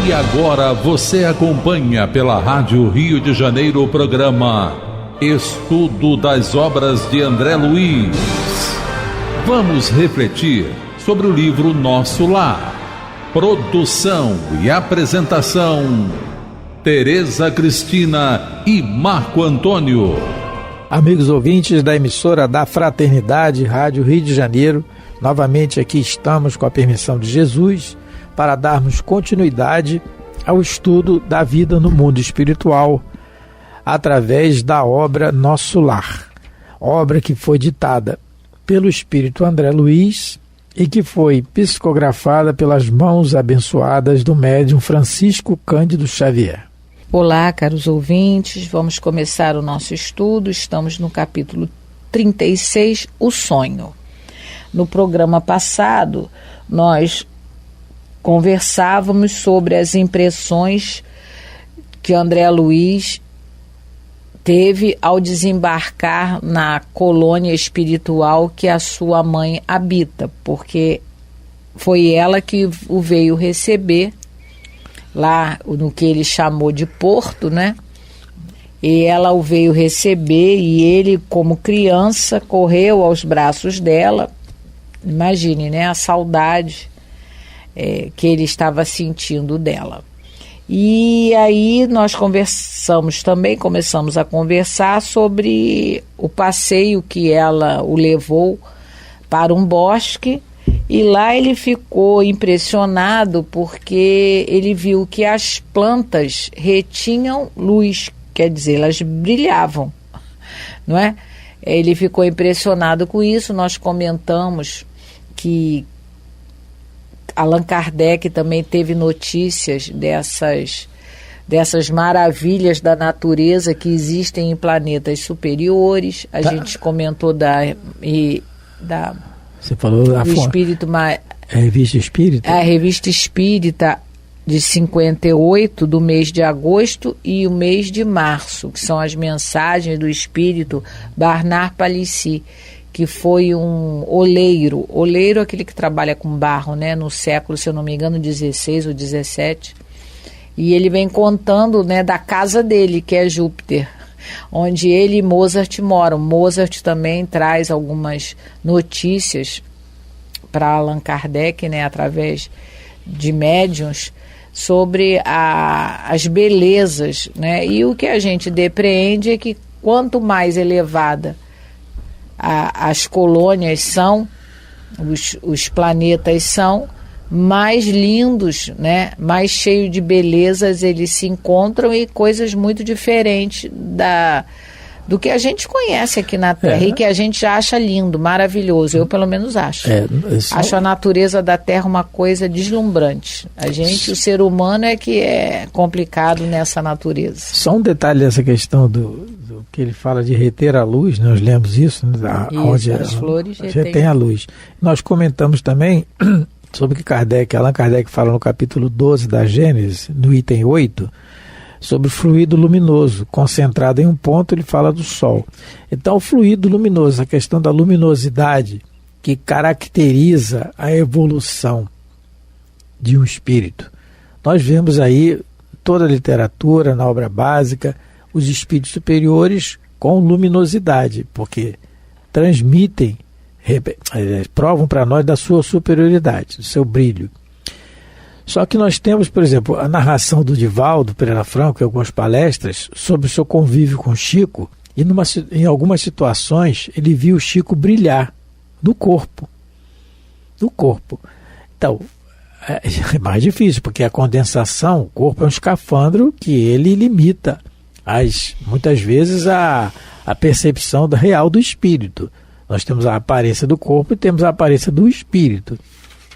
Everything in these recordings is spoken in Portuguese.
E agora você acompanha pela Rádio Rio de Janeiro o programa Estudo das Obras de André Luiz. Vamos refletir sobre o livro Nosso Lar. Produção e apresentação, Tereza Cristina e Marco Antônio. Amigos ouvintes da emissora da Fraternidade, Rádio Rio de Janeiro, novamente aqui estamos com a permissão de Jesus para darmos continuidade ao estudo da vida no mundo espiritual através da obra Nosso Lar, obra que foi ditada pelo Espírito André Luiz e que foi psicografada pelas mãos abençoadas do médium Francisco Cândido Xavier. Olá, caros ouvintes, vamos começar o nosso estudo. Estamos no capítulo 36, O Sonho. No programa passado, nós conversávamos sobre as impressões que André Luiz teve ao desembarcar na colônia espiritual que a sua mãe habita, porque foi ela que o veio receber lá no que ele chamou de Porto, né? E ela o veio receber e ele, como criança, correu aos braços dela. Imagine, né? A saudade que ele estava sentindo dela. E aí nós começamos a conversar sobre o passeio que ela o levou para um bosque, e lá ele ficou impressionado porque ele viu que as plantas retinham luz, quer dizer, elas brilhavam, não é? Ele ficou impressionado com isso. Nós comentamos que Allan Kardec também teve notícias dessas maravilhas da natureza que existem em planetas superiores. A gente comentou Você falou da espírito, a Revista Espírita? A Revista Espírita de 58, do mês de agosto, e o mês de março, que são as mensagens do espírito Bernard Palissy, que foi um oleiro aquele que trabalha com barro, né, no século, se eu não me engano, 16 ou 17, e ele vem contando, né, da casa dele, que é Júpiter, onde ele e Mozart moram. Mozart também traz algumas notícias para Allan Kardec, né, através de médiuns, sobre as belezas, né, e o que a gente depreende é que quanto mais elevada as colônias são, os planetas são, mais lindos, né? Mais cheios de belezas eles se encontram, e coisas muito diferentes do que a gente conhece aqui na Terra e que a gente acha lindo, maravilhoso. Eu, pelo menos, acho. Acho a natureza da Terra uma coisa deslumbrante. A gente, o ser humano, é que é complicado nessa natureza. Só um detalhe dessa questão do que ele fala de reter a luz, nós lemos isso, né, onde as flores retém a luz. Nós comentamos também sobre que Allan Kardec fala no capítulo 12 da Gênesis, no item 8, sobre o fluido luminoso, concentrado em um ponto. Ele fala do Sol. Então, o fluido luminoso, a questão da luminosidade que caracteriza a evolução de um espírito. Nós vemos aí toda a literatura, na obra básica, os espíritos superiores com luminosidade, porque transmitem, provam para nós da sua superioridade, do seu brilho. Só que nós temos, por exemplo, a narração do Divaldo Pereira Franco em algumas palestras sobre o seu convívio com Chico, e em algumas situações ele viu o Chico brilhar no corpo. Então, é mais difícil, porque a condensação, o corpo é um escafandro que ele limita, muitas vezes, a percepção real do espírito. Nós temos a aparência do corpo e temos a aparência do espírito,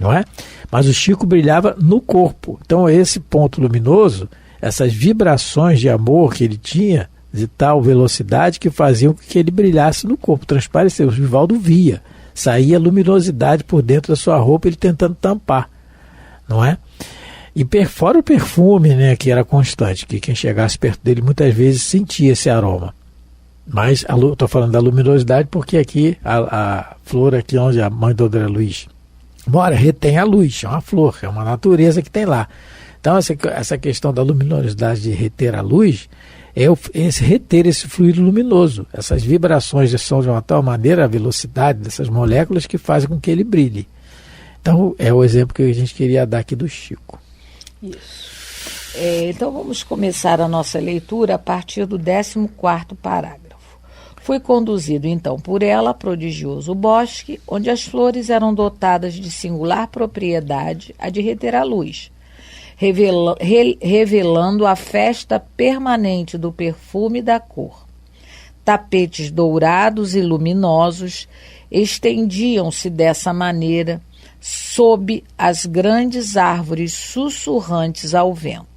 não é? Mas o Chico brilhava no corpo. Então, esse ponto luminoso, essas vibrações de amor que ele tinha, de tal velocidade, que faziam com que ele brilhasse no corpo, transpareceu. O Vivaldo via, saía luminosidade por dentro da sua roupa, ele tentando tampar, não é? E fora o perfume, né, que era constante, que quem chegasse perto dele muitas vezes sentia esse aroma. Mas estou falando da luminosidade porque aqui a flor aqui onde a mãe do André Luiz mora retém a luz, é uma flor, é uma natureza que tem lá. Então, essa questão da luminosidade de reter a luz é reter esse fluido luminoso. Essas vibrações são de uma tal maneira a velocidade dessas moléculas que fazem com que ele brilhe. Então, é o exemplo que a gente queria dar aqui do Chico. Isso. Então, vamos começar a nossa leitura a partir do 14º parágrafo. Fui conduzido, então, por ela a prodigioso bosque, onde as flores eram dotadas de singular propriedade, a de reter a luz, revelando a festa permanente do perfume e da cor. Tapetes dourados e luminosos estendiam-se dessa maneira sob as grandes árvores sussurrantes ao vento.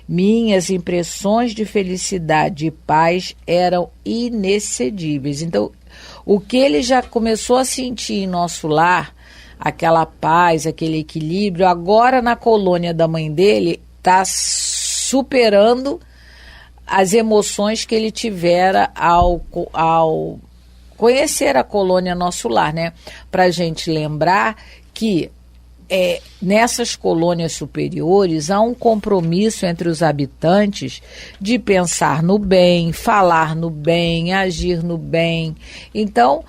Minhas impressões de felicidade e paz eram inexcedíveis. Então, o que ele já começou a sentir em nosso lar, aquela paz, aquele equilíbrio, agora na colônia da mãe dele, está superando as emoções que ele tivera ao conhecer a colônia Nosso Lar, né? Para a gente lembrar que nessas colônias superiores há um compromisso entre os habitantes de pensar no bem, falar no bem, agir no bem. Então,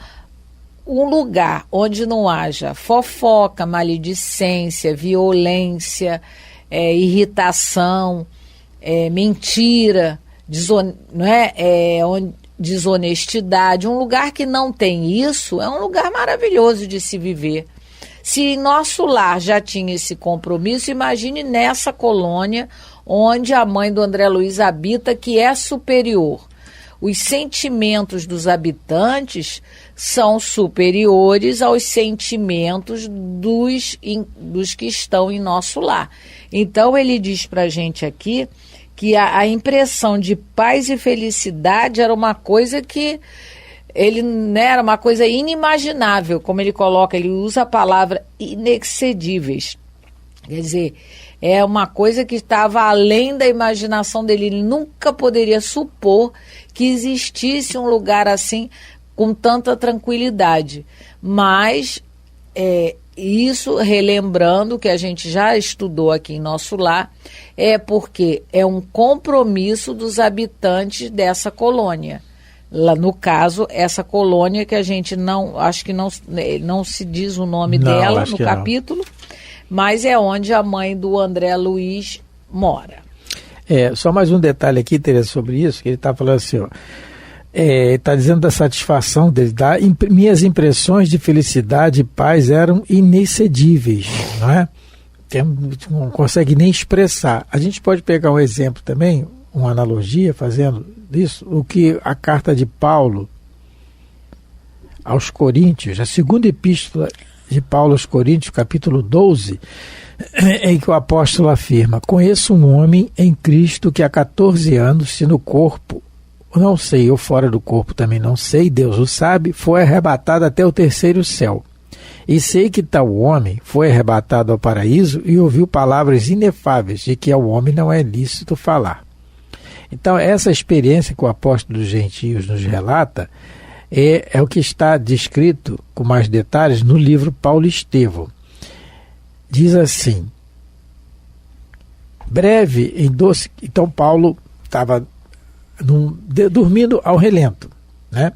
um lugar onde não haja fofoca, maledicência, violência, irritação, mentira, desonestidade, um lugar que não tem isso é um lugar maravilhoso de se viver. Se em nosso lar já tinha esse compromisso, imagine nessa colônia onde a mãe do André Luiz habita, que é superior. Os sentimentos dos habitantes são superiores aos sentimentos dos que estão em nosso lar. Então ele diz para a gente aqui que a impressão de paz e felicidade era uma coisa que era uma coisa inimaginável, como ele coloca, ele usa a palavra inexcedíveis. Quer dizer, é uma coisa que estava além da imaginação dele. Ele nunca poderia supor que existisse um lugar assim com tanta tranquilidade. Mas isso, relembrando que a gente já estudou aqui em Nosso Lar, é porque é um compromisso dos habitantes dessa colônia. Lá no caso, essa colônia que a gente acho que não se diz o nome dela no capítulo, mas é onde a mãe do André Luiz mora. Só mais um detalhe aqui, Tereza, sobre isso, que ele está falando assim, está dizendo da satisfação dele, minhas impressões de felicidade e paz eram inexcedíveis, não é? Não consegue nem expressar. A gente pode pegar um exemplo também, uma analogia fazendo isso, o que a carta de Paulo aos Coríntios, a segunda epístola de Paulo aos Coríntios, capítulo 12, em que o apóstolo afirma: conheço um homem em Cristo que há 14 anos, se no corpo, não sei, ou fora do corpo também não sei, Deus o sabe, foi arrebatado até o terceiro céu. E sei que tal homem foi arrebatado ao paraíso e ouviu palavras inefáveis de que ao homem não é lícito falar. Então, essa experiência que o apóstolo dos gentios nos relata é o que está descrito com mais detalhes no livro Paulo e Estevão. Diz assim: breve em doce. Então, Paulo estava dormindo ao relento, né?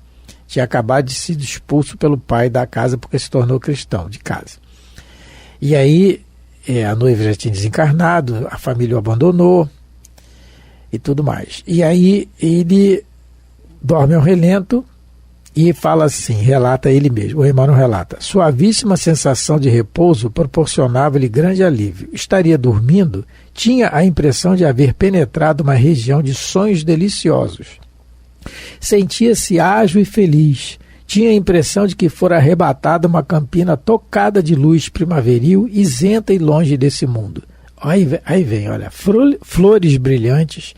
Tinha acabado de ser expulso pelo pai da casa porque se tornou cristão de casa. E aí, a noiva já tinha desencarnado, a família o abandonou e tudo mais. E aí ele dorme ao relento e fala assim, relata ele mesmo, o Emmanuel relata: suavíssima sensação de repouso proporcionava-lhe grande alívio. Estaria dormindo, tinha a impressão de haver penetrado uma região de sonhos deliciosos. Sentia-se ágil e feliz. Tinha a impressão de que fora arrebatada uma campina tocada de luz primaveril, isenta e longe desse mundo. Aí vem, olha, flores brilhantes,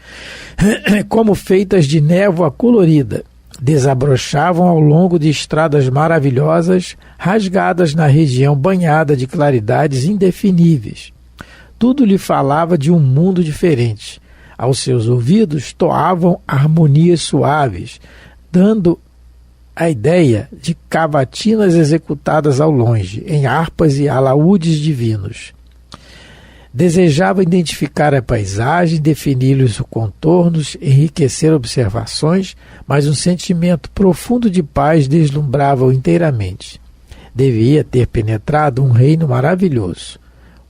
como feitas de névoa colorida, desabrochavam ao longo de estradas maravilhosas, rasgadas na região banhada de claridades indefiníveis. Tudo lhe falava de um mundo diferente. Aos seus ouvidos toavam harmonias suaves, dando a ideia de cavatinas executadas ao longe, em harpas e alaúdes divinos. Desejava identificar a paisagem, definir os contornos, enriquecer observações, mas um sentimento profundo de paz deslumbrava-o inteiramente. Devia ter penetrado um reino maravilhoso,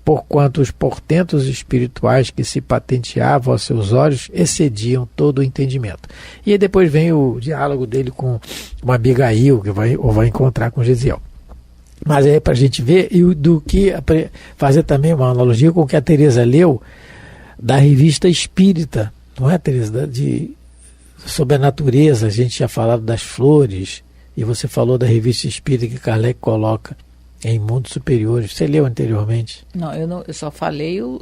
porquanto os portentos espirituais que se patenteavam aos seus olhos excediam todo o entendimento. E aí depois vem o diálogo dele com uma Abigail, que vai encontrar com Gesiel. Mas é para a gente ver e do que fazer também uma analogia com o que a Teresa leu da revista Espírita, não é, Teresa? Sobre a natureza, a gente tinha falado das flores, e você falou da revista Espírita que Kardec coloca em mundos superiores. Você leu anteriormente? Não, eu só falei, eu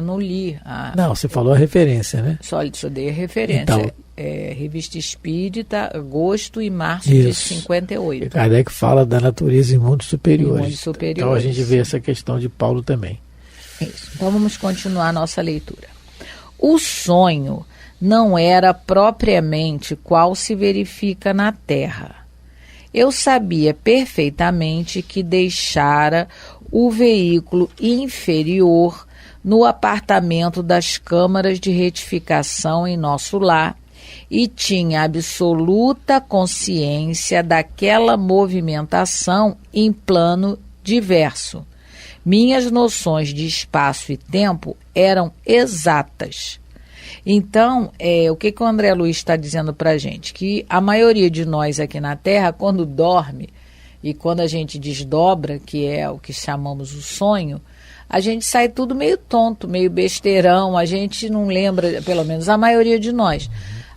não li. Não, você falou a referência, né? Só dei a referência. Então, Revista Espírita, agosto e março isso. de 58. E Kardec fala da natureza em mundos superiores. Em mundos superiores. Então a gente vê essa questão de Paulo também. Isso. Então vamos continuar a nossa leitura. O sonho não era propriamente qual se verifica na Terra. Eu sabia perfeitamente que deixara o veículo inferior no apartamento das câmaras de retificação em nosso lar e tinha absoluta consciência daquela movimentação em plano diverso. Minhas noções de espaço e tempo eram exatas. Então, o que o André Luiz está dizendo para a gente? Que a maioria de nós aqui na Terra, quando dorme e quando a gente desdobra, que é o que chamamos o sonho, a gente sai tudo meio tonto, meio besteirão, a gente não lembra, pelo menos a maioria de nós,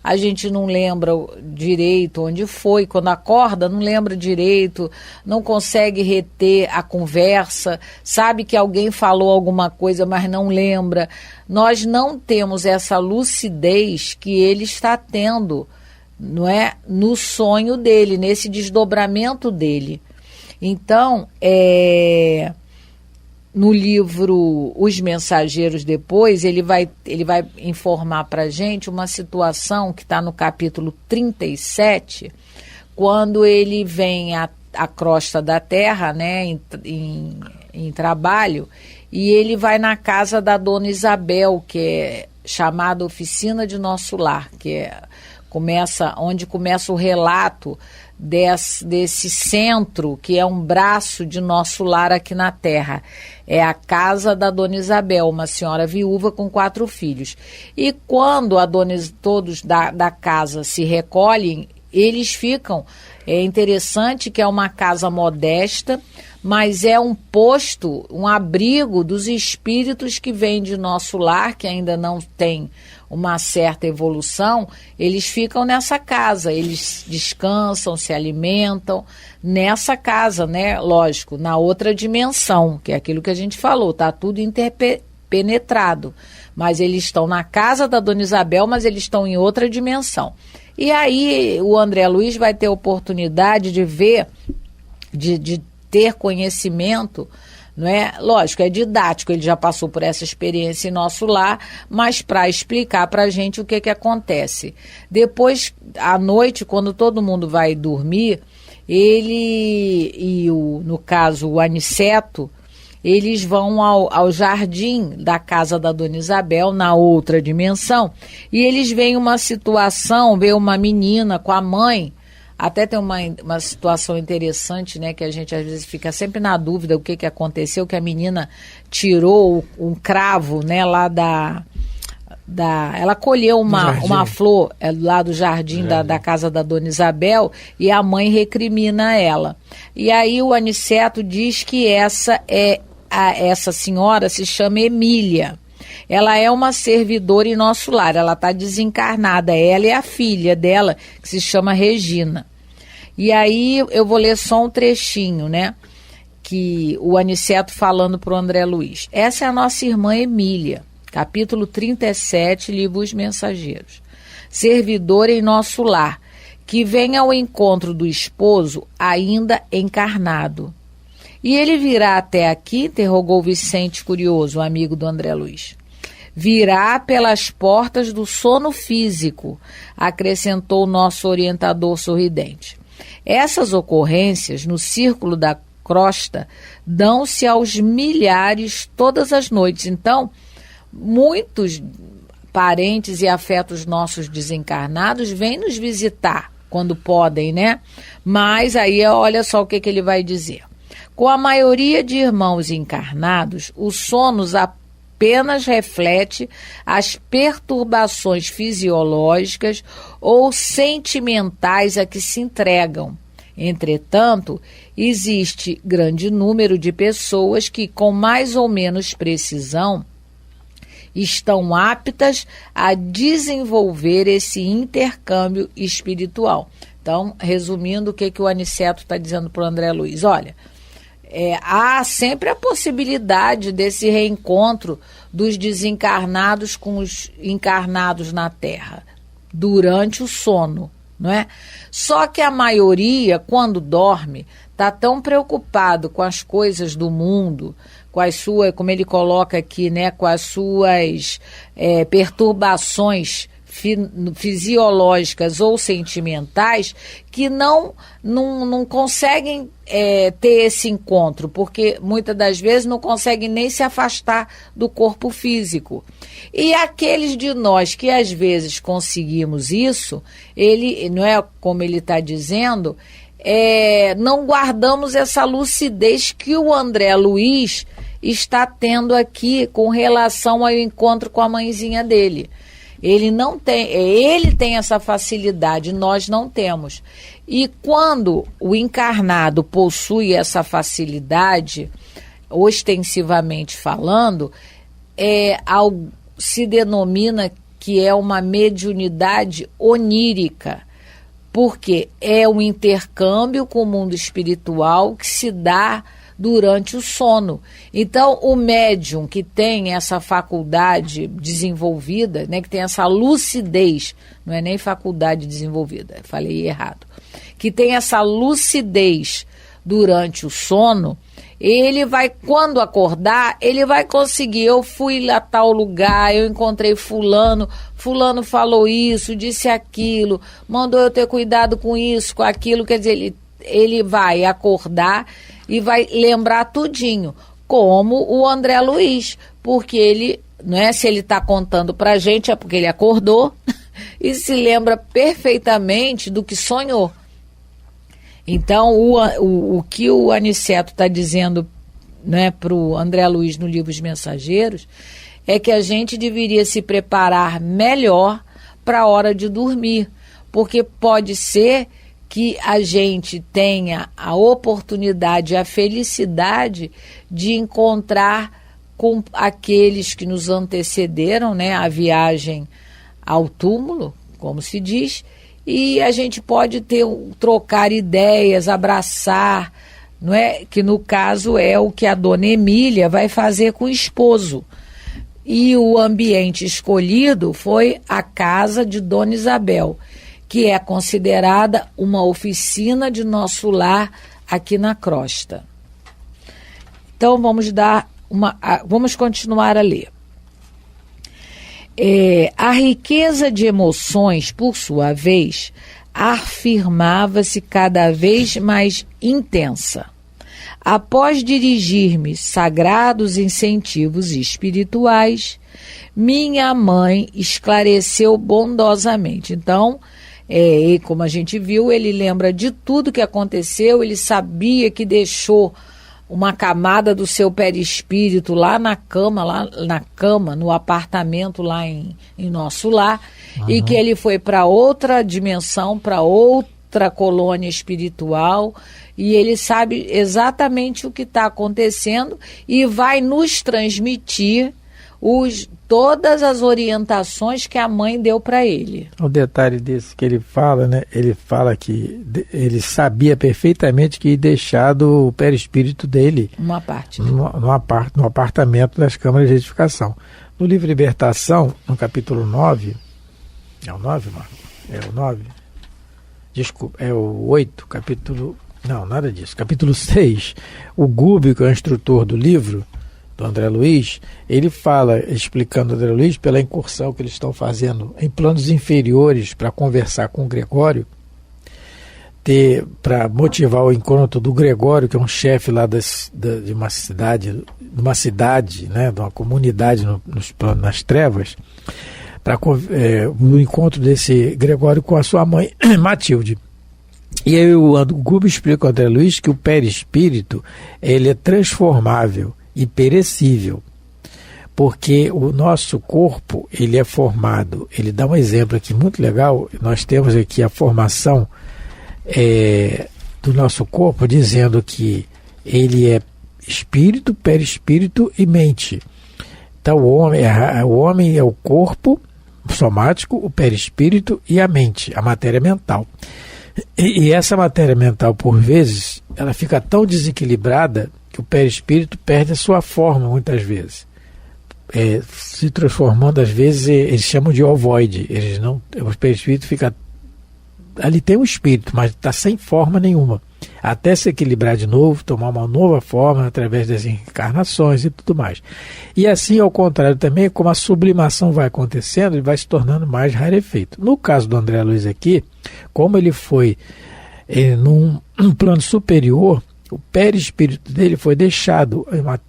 a gente não lembra direito onde foi, quando acorda não lembra direito, não consegue reter a conversa, sabe que alguém falou alguma coisa, mas não lembra. Nós não temos essa lucidez que ele está tendo, não é? No sonho dele, nesse desdobramento dele. Então, no livro Os Mensageiros, depois, ele vai informar para a gente uma situação que está no capítulo 37, quando ele vem à crosta da terra, né, em trabalho, e ele vai na casa da dona Isabel, que é chamada Oficina de Nosso Lar, que onde começa o relato desse centro, que é um braço de nosso lar aqui na Terra. É a casa da dona Isabel, uma senhora viúva com 4 filhos. E quando todos da casa se recolhem, eles ficam... É interessante que é uma casa modesta, mas é um posto, um abrigo dos espíritos que vêm de nosso lar, que ainda não tem uma certa evolução. Eles ficam nessa casa, eles descansam, se alimentam nessa casa, né? Lógico, na outra dimensão, que é aquilo que a gente falou, está tudo interpenetrado. Mas eles estão na casa da dona Isabel, mas eles estão em outra dimensão. E aí o André Luiz vai ter oportunidade de ver, de ter conhecimento, não é? Lógico, é didático, ele já passou por essa experiência em nosso lar, mas para explicar para a gente o que acontece. Depois, à noite, quando todo mundo vai dormir, ele e, no caso, o Aniceto, eles vão ao jardim da casa da dona Isabel, na outra dimensão, e eles veem uma situação, vê uma menina com a mãe. Até tem uma situação interessante, né, que a gente às vezes fica sempre na dúvida o que aconteceu, que a menina tirou um cravo, né, lá ela colheu uma flor lá do jardim da casa da dona Isabel, e a mãe recrimina ela. E aí o Aniceto diz que essa senhora se chama Emília. Ela é uma servidora em nosso lar, ela está desencarnada, ela e a filha dela, que se chama Regina. E aí eu vou ler só um trechinho, né, que o Aniceto falando para o André Luiz. Essa é a nossa irmã Emília, capítulo 37, livro Os Mensageiros. Servidora em nosso lar, que vem ao encontro do esposo ainda encarnado. E ele virá até aqui? Interrogou Vicente curioso, o amigo do André Luiz. Virá pelas portas do sono físico, acrescentou o nosso orientador sorridente. Essas ocorrências no círculo da crosta dão-se aos milhares todas as noites. Então, muitos parentes e afetos nossos desencarnados vêm nos visitar quando podem, né? Mas aí olha só o que ele vai dizer. Com a maioria de irmãos encarnados, o sono apenas reflete as perturbações fisiológicas ou sentimentais a que se entregam. Entretanto, existe grande número de pessoas que, com mais ou menos precisão, estão aptas a desenvolver esse intercâmbio espiritual. Então, resumindo, o que o Aniceto está dizendo para o André Luiz? Olha, há sempre a possibilidade desse reencontro dos desencarnados com os encarnados na Terra, durante o sono, não é? Só que a maioria, quando dorme, está tão preocupado com as coisas do mundo, com as suas, como ele coloca aqui, né, com as suas perturbações fisiológicas ou sentimentais, que não conseguem ter esse encontro, porque muitas das vezes não conseguem nem se afastar do corpo físico. E aqueles de nós que às vezes conseguimos isso, ele, não é como ele está dizendo, não guardamos essa lucidez que o André Luiz está tendo aqui com relação ao encontro com a mãezinha dele. Ele não tem, ele tem essa facilidade, nós não temos. E quando o encarnado possui essa facilidade, ostensivamente falando, se denomina que é uma mediunidade onírica, porque é um intercâmbio com o mundo espiritual que se dá durante o sono. Então, o médium que tem essa faculdade desenvolvida, né, que tem essa lucidez, não é nem faculdade desenvolvida, falei errado, que tem essa lucidez durante o sono, ele vai, quando acordar, ele vai conseguir, eu fui a tal lugar, eu encontrei fulano falou isso, disse aquilo, mandou eu ter cuidado com isso, com aquilo, quer dizer, ele vai acordar e vai lembrar tudinho, como o André Luiz, porque ele, não é, se ele está contando para a gente, é porque ele acordou e se lembra perfeitamente do que sonhou. Então, o que o Aniceto está dizendo, né, para o André Luiz no livro Os Mensageiros, é que a gente deveria se preparar melhor para a hora de dormir, porque pode ser que a gente tenha a oportunidade, a felicidade de encontrar com aqueles que nos antecederam, né, a viagem ao túmulo, como se diz, e a gente pode trocar ideias, abraçar, não é? Que no caso é o que a dona Emília vai fazer com o esposo. E o ambiente escolhido foi a casa de Dona Isabel, que é considerada uma oficina de nosso lar aqui na crosta. Então vamos continuar a ler. A riqueza de emoções, por sua vez, afirmava-se cada vez mais intensa. Após dirigir-me sagrados incentivos espirituais, minha mãe esclareceu bondosamente. Então, como a gente viu, ele lembra de tudo que aconteceu, ele sabia que deixou uma camada do seu perispírito lá na cama, no apartamento lá em nosso lar, e que ele foi para outra dimensão, para outra colônia espiritual, e ele sabe exatamente o que está acontecendo e vai nos transmitir todas as orientações que a mãe deu para ele. O detalhe desse que ele fala, né? Ele fala que ele sabia perfeitamente que ia deixar do perispírito dele uma parte no apartamento das câmaras de edificação. No livro Libertação, no capítulo 9, é o 9, Marco? É o 9? Desculpa, é o 8, capítulo... Não, nada disso. Capítulo 6, o Gúbio, que é o instrutor do livro, do André Luiz, ele fala, explicando o André Luiz, pela incursão que eles estão fazendo em planos inferiores para conversar com o Gregório, para motivar o encontro do Gregório, que é um chefe lá de uma cidade, né, de uma comunidade nas trevas, para o encontro desse Gregório com a sua mãe, Matilde. E aí o Gubo explica ao André Luiz que o perispírito ele é transformável e perecível, porque o nosso corpo ele é formado. Ele dá um exemplo aqui muito legal. Nós temos aqui a formação do nosso corpo, dizendo que ele é espírito, perispírito e mente. Então o homem é o corpo somático, o perispírito e a mente, a matéria mental. E essa matéria mental, por vezes, ela fica tão desequilibrada que o perispírito perde a sua forma muitas vezes, se transformando, às vezes eles chamam de ovoide. O perispírito fica ali, tem um espírito, mas está sem forma nenhuma, até se equilibrar de novo, tomar uma nova forma através das encarnações e tudo mais. E assim, ao contrário também, como a sublimação vai acontecendo, ele vai se tornando mais rarefeito. No caso do André Luiz aqui, como ele foi num plano superior, o perispírito dele foi deixado,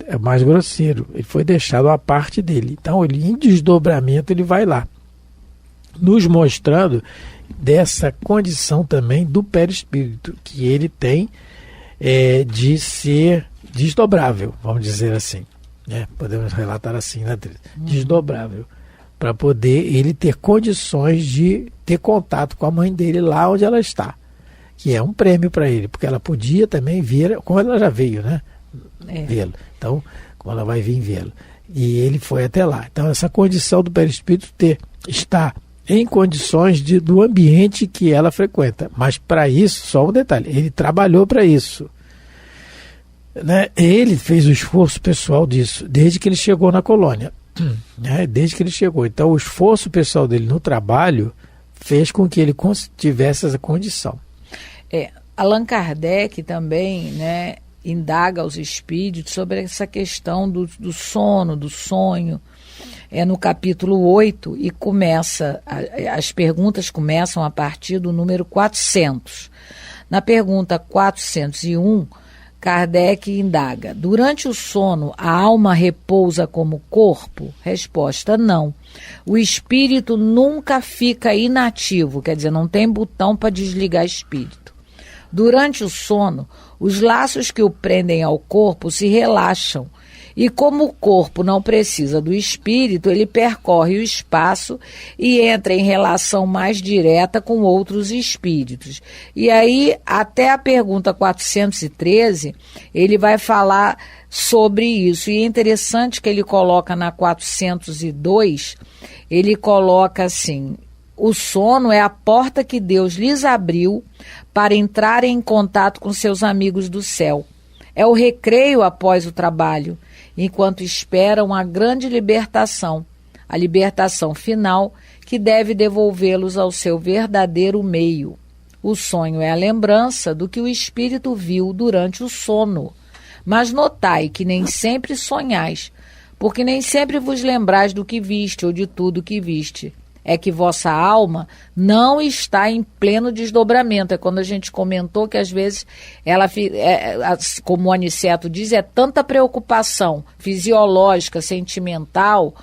é mais grosseiro, ele foi deixado à parte dele. Então, ele, em desdobramento, ele vai lá, nos mostrando dessa condição também do perispírito, que ele tem de ser desdobrável, vamos dizer assim, né? Podemos relatar assim, né, Teresa? Desdobrável, para poder ele ter condições de ter contato com a mãe dele lá onde ela está, que é um prêmio para ele, porque ela podia também vir, como ela já veio, né? Vê-lo. Então, como ela vai vir vê-lo. E ele foi até lá. Então, essa condição do perispírito está em condições do ambiente que ela frequenta. Mas para isso, só um detalhe, ele trabalhou para isso, né? Ele fez o esforço pessoal disso, desde que ele chegou na colônia, né? Desde que ele chegou. Então o esforço pessoal dele no trabalho fez com que ele tivesse essa condição. Allan Kardec também, né, indaga aos espíritos sobre essa questão do sono, do sonho. No capítulo 8, e as perguntas começam a partir do número 400. Na pergunta 401, Kardec indaga: durante o sono, a alma repousa como corpo? Resposta: não. O espírito nunca fica inativo, quer dizer, não tem botão para desligar espírito. Durante o sono, os laços que o prendem ao corpo se relaxam. E como o corpo não precisa do espírito, ele percorre o espaço e entra em relação mais direta com outros espíritos. E aí, até a pergunta 413, ele vai falar sobre isso. E é interessante que ele coloca na 402, ele coloca assim: o sono é a porta que Deus lhes abriu para entrar em contato com seus amigos do céu. É o recreio após o trabalho, enquanto esperam a grande libertação, a libertação final que deve devolvê-los ao seu verdadeiro meio. O sonho é a lembrança do que o espírito viu durante o sono. Mas notai que nem sempre sonhais, porque nem sempre vos lembrais do que viste ou de tudo que viste. É que vossa alma não está em pleno desdobramento. É quando a gente comentou que às vezes ela, como o Aniceto diz, é tanta preocupação fisiológica, sentimental,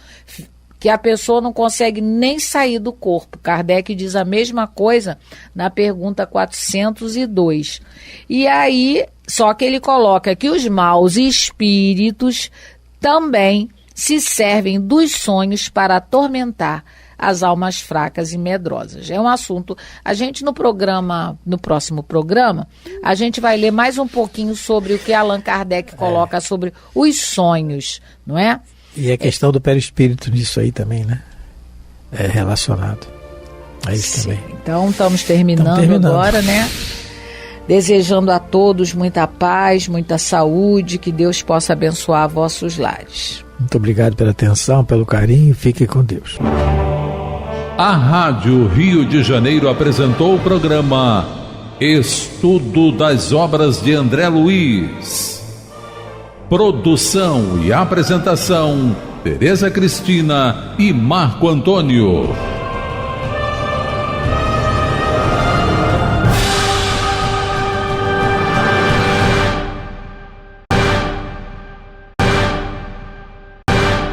que a pessoa não consegue nem sair do corpo. Kardec diz a mesma coisa na pergunta 402. E aí, só que ele coloca que os maus espíritos também se servem dos sonhos para atormentar as almas fracas e medrosas. É um assunto, a gente no próximo programa, a gente vai ler mais um pouquinho sobre o que Allan Kardec coloca sobre os sonhos, não é? E a questão do perispírito nisso aí também, né? É relacionado a isso também. Então, estamos terminando agora, né? Desejando a todos muita paz, muita saúde, que Deus possa abençoar vossos lares. Muito obrigado pela atenção, pelo carinho, fique com Deus. A Rádio Rio de Janeiro apresentou o programa Estudo das Obras de André Luiz. Produção e apresentação: Tereza Cristina e Marco Antônio.